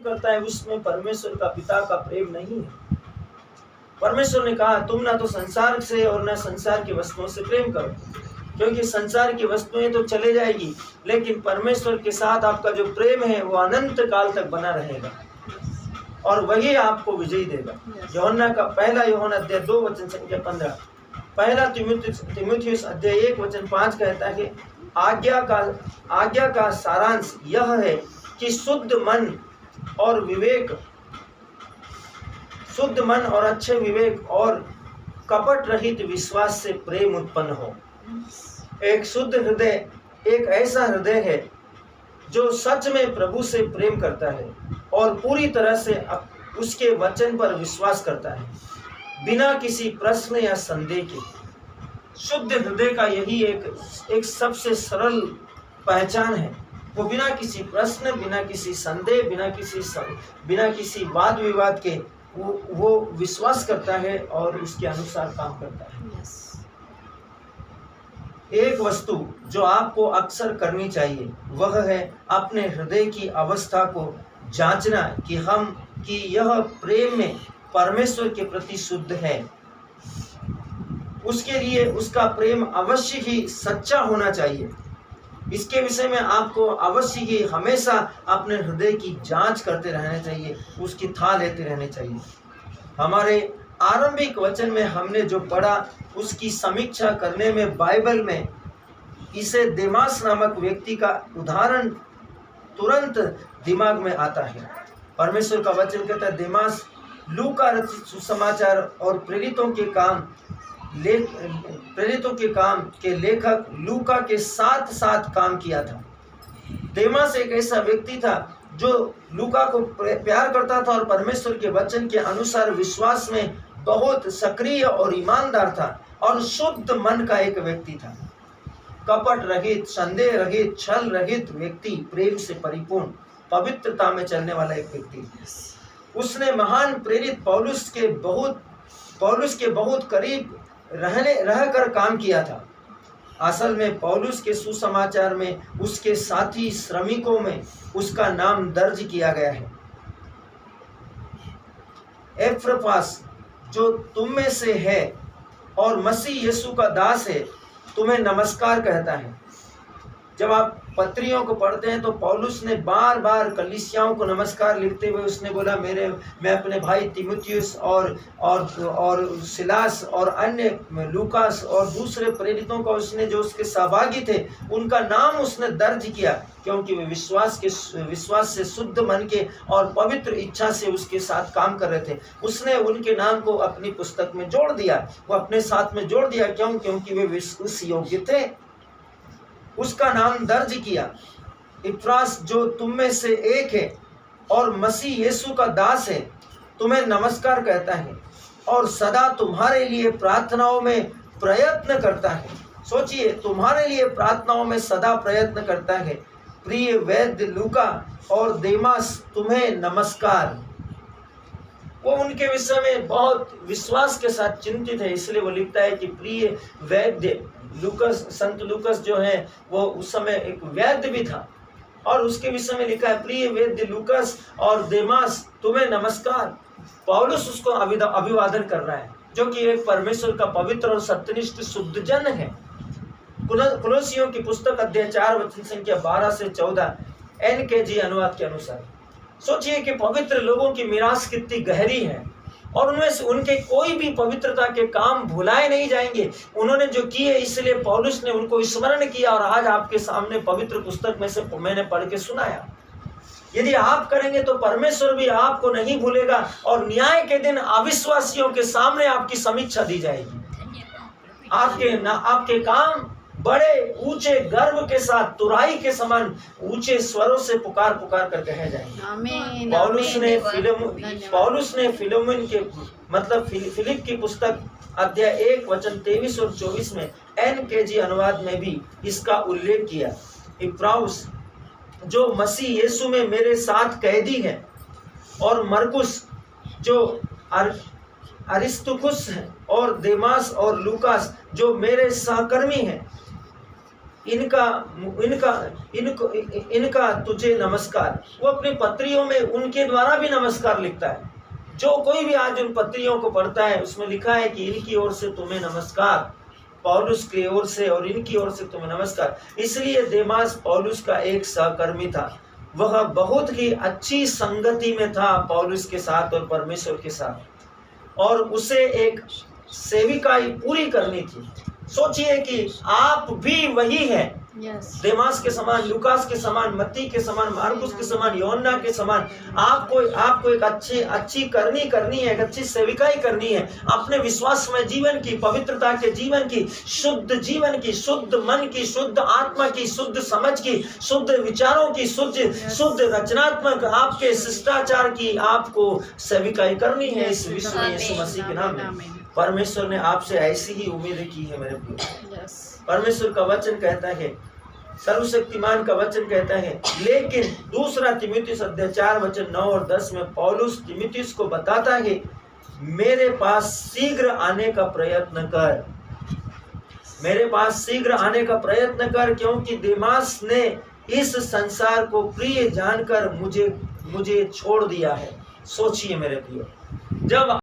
करता है उसमें परमेश्वर का पिता का प्रेम नहीं है। परमेश्वर ने कहा तुम ना तो संसार से और ना संसार की वस्तुओं से प्रेम करो, क्योंकि संसार की वस्तुएं तो चले जाएगी, लेकिन परमेश्वर के साथ आपका जो प्रेम है वो अनंत काल तक बना रहेगा और वही आपको विजयी देगा। यूहन्ना का पहला यूहन्ना अध्याय 2 वचन संख्या 15, पहला तीमुथियुस अध्याय 1 वचन 5 कहता है कि आज्ञा का सारांश यह है कि शुद्ध मन और अच्छे विवेक और कपट रहित विश्वास से प्रेम उत्पन्न हो। एक शुद्ध हृदय एक ऐसा हृदय है जो सच में प्रभु से प्रेम करता है और पूरी तरह से उसके वचन पर विश्वास करता है, बिना किसी प्रश्न या संदेह के। शुद्ध हृदय का यही एक सबसे सरल पहचान है। वो बिना किसी प्रश्न, बिना किसी संदेह, बिना किसी वाद विवाद के वो विश्वास करता है और उसके अनुसार काम करता है। एक वस्तु जो आपको अक्सर करनी चाहिए वह है अपने हृदय की अवस्था को जांचना कि यह प्रेम में परमेश्वर के प्रति शुद्ध है। उसके लिए उसका प्रेम अवश्य ही सच्चा होना चाहिए। इसके विषय में आपको अवश्य ही हमेशा अपने हृदय की जांच करते रहना चाहिए, उसकी था लेते रहने चाहिए। हमारे आरंभिक वचन में हमने जो पढ़ा उसकी समीक्षा करने में बाइबल में इसे देमास नामक व्यक्ति का उदाहरण तुरंत दिमाग में आता है। परमेश्वर का वचन कहता है देमास लूका रचित सुसमाचार और प्रेरितों के काम के लेखक लूका के साथ साथ काम किया था। देमास एक ऐसा व्यक्ति था जो लूका को प्यार करता था और परमेश्वर के वचन के अनुसार विश्वास में बहुत सक्रिय और ईमानदार था और शुद्ध मन का एक व्यक्ति था। कपट रहित, संदेह रहित, छल रहित व्यक्ति, प्रेम से परिपूर्ण, पवित्रता में चलने वाला एक व्यक्ति। उसने महान प्रेरित पौलुस के बहुत करीब रहकर काम किया था। असल में पौलुस के सुसमाचार में उसके साथी श्रमिकों में उसका नाम दर्ज किया गया है। एपफ्रास जो तुम में से है और मसीह यीशु का दास है तुम्हें नमस्कार कहता है। जब आप पत्रियों को पढ़ते हैं तो पौलुस ने बार बार कलीसियाओं को नमस्कार लिखते हुए उसने बोला मैं अपने भाई तीमुथियुस और सिलास और अन्य लूकास और दूसरे प्रेरितों का उसने जो उसके सहभागी थे उनका नाम उसने दर्ज किया, क्योंकि वे विश्वास से शुद्ध मन के और पवित्र इच्छा से उसके साथ काम कर रहे थे। उसने उनके नाम को अपनी पुस्तक में जोड़ दिया, वो अपने साथ में जोड़ दिया। क्योंकि वे उस योग्य थे, उसका नाम दर्ज किया। इफ्रास जो तुम में से एक है और मसीह यीशु का दास है तुम्हें नमस्कार कहता है और सदा तुम्हारे लिए प्रार्थनाओं में प्रयत्न करता है। सोचिए, तुम्हारे लिए प्रार्थनाओं में सदा प्रयत्न करता है। प्रिय वैद्य लूका और देमास तुम्हें नमस्कार। वो उनके विषय में बहुत विश्वास के साथ चिंतित है, इसलिए वो लिखता है कि प्रिय वैद्य लूकस, संत लूकस जो है वो उस समय एक वैद्य भी था और उसके विषय में लिखा है प्रिय वैद्य लूकस और देमास तुम्हें नमस्कार। पौलुस उसको अभिवादन कर रहा है, जो कि एक परमेश्वर का पवित्र और सत्यनिष्ठ शुद्ध जन है। कुलोसियों की पुस्तक अध्याय 4 वचन संख्या 12 से 14 NKG अनुवाद के अनुसार। सोचिए कि पवित्र लोगों की मीरास कितनी गहरी है और उनमें से उनके कोई भी पवित्रता के काम भुलाए नहीं जाएंगे। उन्होंने जो किए इसलिए पौलुस ने उनको स्मरण किया और आज आपके सामने पवित्र पुस्तक में से मैंने पढ़ के सुनाया। यदि आप करेंगे तो परमेश्वर भी आपको नहीं भूलेगा और न्याय के दिन अविश्वासियों के सामने आपकी समीक्षा दी जाएगी। आपके काम बड़े ऊंचे गर्व के साथ तुराई के समान ऊंचे स्वरों से पुकार कर कहे जाएंगे। पौलुस ने फिलोमन के मतलब फिलिप की पुस्तक अध्याय 1 वचन 23 और 24 में NKG अनुवाद में भी इसका उल्लेख किया। इफ्राउस जो मसीह यीशु में मेरे साथ कैदी है और मरकुस जो अरिस्तुकुस है और देमास और लूकास जो मेरे सहकर्मी हैं, इनका इनका इनको इनका तुझे नमस्कार। वो अपनी पत्रियों में उनके द्वारा भी नमस्कार लिखता है। जो कोई भी आज उन पत्रियों को पढ़ता है उसमें लिखा है कि इनकी ओर से तुम्हें नमस्कार, पौलुस की ओर से और इनकी ओर से तुम्हें नमस्कार। इसलिए देमास पौलुस का एक सहकर्मी था। वह बहुत ही अच्छी संगति में था पौलुस के साथ और परमेश्वर के साथ, और उसे एक सेविकाई पूरी करनी थी। सोचिए कि आप भी वही हैं, देमास के समान, लूकास के समान, मत्ती के समान, मार्कुस के समान, योहन्ना के समान। आपको एक अच्छी करनी है, एक अच्छी सेविकाई करनी है। अपने विश्वासमय जीवन की, पवित्रता के जीवन की, शुद्ध जीवन की, शुद्ध मन की, शुद्ध आत्मा की, शुद्ध समझ की, शुद्ध विचारों की, शुद्ध रचनात्मक आपके शिष्टाचार की आपको सेविकाई करनी है इस विश्व में यीशु मसीह के नाम में। परमेश्वर ने आपसे ऐसी ही उम्मीद की है मेरे प्रिय। परमेश्वर का वचन कहता है, सर्वशक्तिमान का वचन कहता है, लेकिन दूसरा तीमुथियुस अध्याय 4 वचन 9 और 10 में पौलुस तीमुथियुस को बताता है, मेरे पास शीघ्र आने का प्रयत्न कर, मेरे पास शीघ्र आने का प्रयत्न कर, क्योंकि देमास ने इस संसार को प्रिय जानकर मुझे छोड़ दिया है। सोचिए मेरे प्रिय, जब